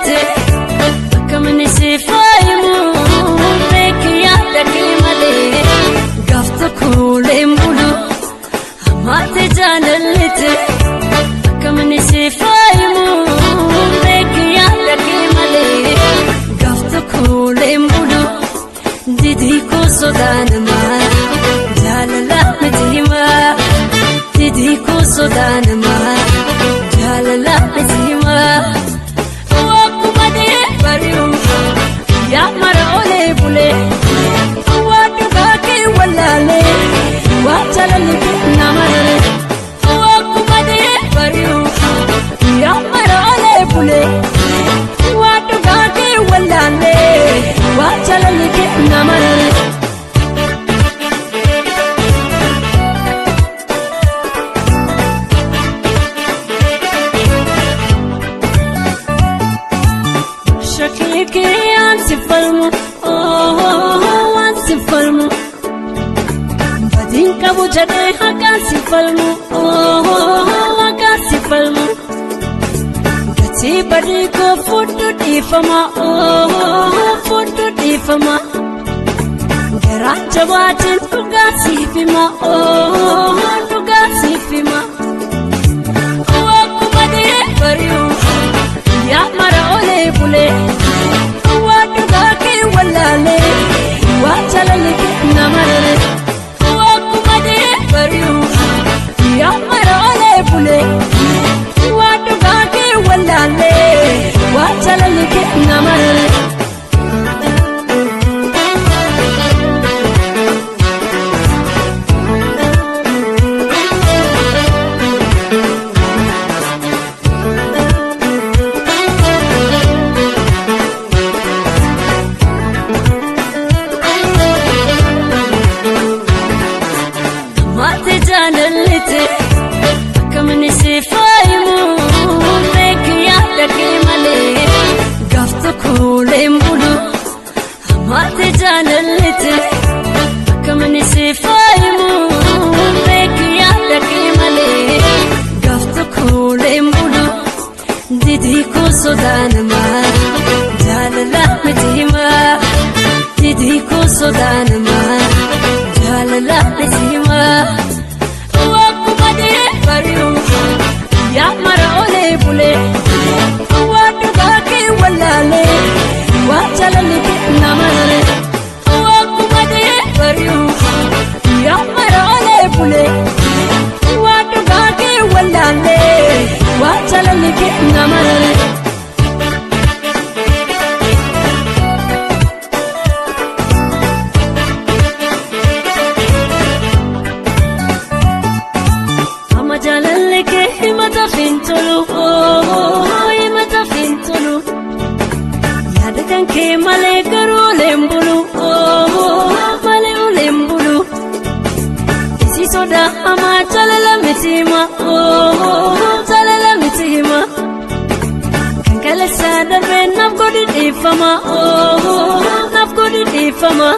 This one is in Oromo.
jaalallite akkamni si faayimu beekiyaa dhaqee malee gaaf tokko leen bulu ammaatti jaalallite akkamni si faayimu beekiyaa dhaqee malee gaaf tokko leen bulu didii koo sodaanama jaalala miti hima didii koo sodaanama jaalala miti hima wakkuma dee bari'u yaa mara olee bulee waan dhugaa kee wallaalee waan jaalalli nama rare wakkuma dee bari'u yaa mara olee bulee waan dhugaa kee wallaalee waan jaalalli nama rare Sifalmu, oh, wan sifalmu. Badin kabu jadai hakan sifalmu, oh, hakan sifalmu. Gati badi ko fudu difama, oh, fudu difama. Gerak jawatin tuga sifima, oh, tuga sifima. Aku badi bariu, ya mara ole bule. Wallale waan jaalalli nama rare wakkuma dee bari'u yaa mara olee bulee waan dhugaa kee wallale waan jaalalli nama rare jaalallite akkamni si faayimu beekiyaa dhaqee malee gaaf tokko leen bulu ammaatti jaalallite akkamni si faayimu beekiyaa dhaqee malee gaaf tokko leen bulu didii koo sodaanama jaalala miti hima didii koo sodaanama jaalala miti hima yaa mara olee bulee waan dhugaa kee wallaalee waan jaalalli nama rare wakkuma dee bari'u yaa mara olee bulee waan dhugaa kee wallaalee waan jaalalli nama rare himata fintulu, oh, himata fintulu. Yaada kan kee malee garuu lembulu, oh, malee lembulu. Isi soda ama jaalala miti hima, oh, jaalala miti hima. Kan kaleessa darbee naaf godhi dhiifama, oh, naaf godhi dhiifama.